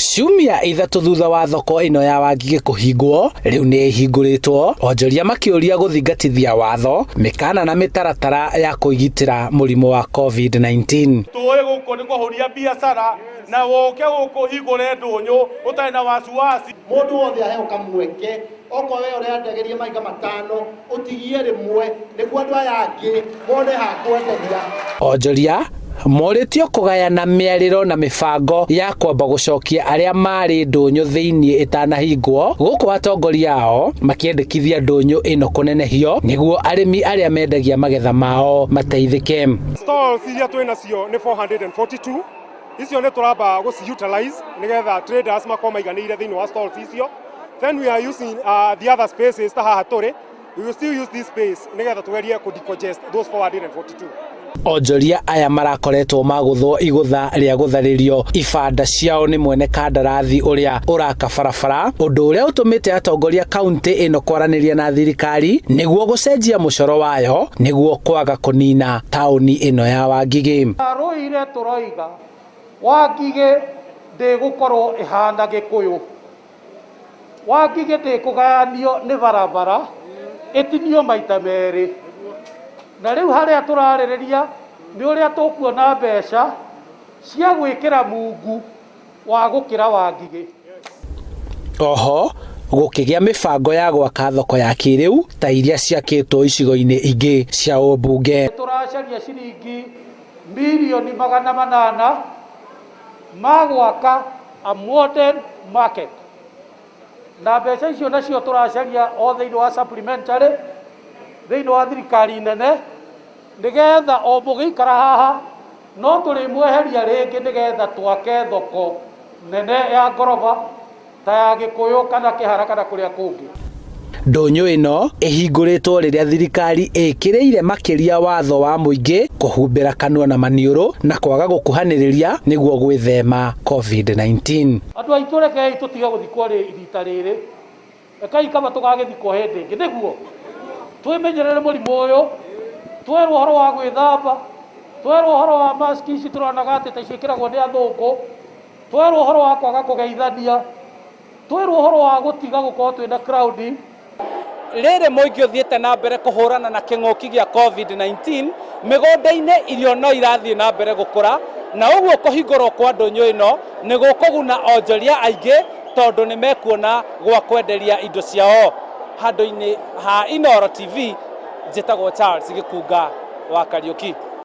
Ciumia ithatu thutha wa thoko ino ya Wangige kuhingwo, riu ni ihingũrĩtwo, onjoria makĩũria gũthingatithia watho, mĩkana na mĩtaratara ya kũgitĩra mũrimũ wa COVID-19. Tuwe gũkũ nĩ kũhũria biacara na woke gũkũ hingũre ndũnyũ ũtarĩ na wasiwasi. Mũndũ wothe aheo kamweke, oko we ũrĩandageria mahiga matano ũtigie rĩmwe nĩguo andũ aya angĩ mone ha kwenderia. Onjoria moritio kugayana mĩarĩro na mĩbango ya kwamba gũcokia arĩa marĩ ndũnyũ thĩinĩ itanahingwo, gũkũ atongoria ao makĩendekithia ndũnyũ ĩno kũnenehio nĩguo arĩmi arĩa mendagia magetha mao mateithĩke. Stalls iria twĩnacio nĩ 442. Icio nĩ tũramba gũci-utilize nĩgetha traders makorwo maiganĩire thĩinĩ wa stalls icio. Then we are using the other spaces ta haha tũrĩ. We will still use this space nĩgetha tugerie kũ-decongest those 442. Onjoria aya marakoretwo magũthwo igũtha rĩa gũtharĩrio ibanda ciao nĩ mwene kandarathi ũrĩa ũraka barabara, ũndũ ũrĩa ũtũmĩte atongoria kaunti ĩno kwaranĩria na thirikari nĩguo gũcenjia mũcoro wayo nĩguo kwaga kũnina taũni ĩno ya Wangige. Arũire tũroiga Wangige ndĩgũkorwo ĩhana Gĩkũyũ, Wangige ndĩkũgayanio nĩ barabara ĩtinio maita merĩ. Na rĩu harĩa tũrarĩrĩria nĩ ũrĩa tũkuona mbeca cia gwĩkĩra mungu wa gũkĩra Wangige. Oho gũkĩgĩa mĩbango ya gwaka thoko ya kĩrĩu ta iria ciakĩtwo icigo-inĩ ingĩ cia ũmbunge. Tũracaria ciringi milioni 800 ma gwaka a modern market, na mbeca icio nacio tũracaria o thĩinĩ wa supplementary thĩinĩ wa thirikari nene nĩgetha o mũgĩikara haha no tũrĩmweheria rĩngĩ nĩgetha twake thoko nene ya ngoroba ta ya Gĩkũyũ kana Kĩhara kana kũrĩa kũngĩ. Ndũnyũ ĩno ĩhingũrĩtwo rĩrĩa thirikari ĩkĩrĩire makĩria watho wa mũingĩ kũhumbĩra kanua na maniũrũ na kwaga gũkuhanĩrĩria nĩguo gwĩthema COVID-19. Andũ aitũ rekei tũtige gũthikwo rita rĩrĩ, rekei kaba tũgagĩthikwo hĩndĩ ĩngĩ, nĩguo twĩmenyerere mũrimũ ũyũ, twerwo ũhoro wa gwĩthamba, twerwo ũhoro wa mask ici tũronaga atĩ ta ciĩkĩragwo nĩ athũngũ, twerwo ũhoro wa kwaga kũgeithania, twerwo ũhoro wa gũtiga gũkorwo twĩna crowding. Rĩrĩ mũingĩ ũthiĩte na mbere kũhũrana na kĩng'ũki gĩa COVID-19, mĩgũnda-inĩ irio no irathiĩ na mbere gũkũra, na ũguo kũhingũrwo kwa ndũnyũ ĩno nĩ gũkũguna onjoria aingĩ tondũ nĩ mekuona gwa kwenderia indo ciao. Handũ-inĩ ha Inooro TV, njĩtagwo Charles Gĩkunga wa Kariũki.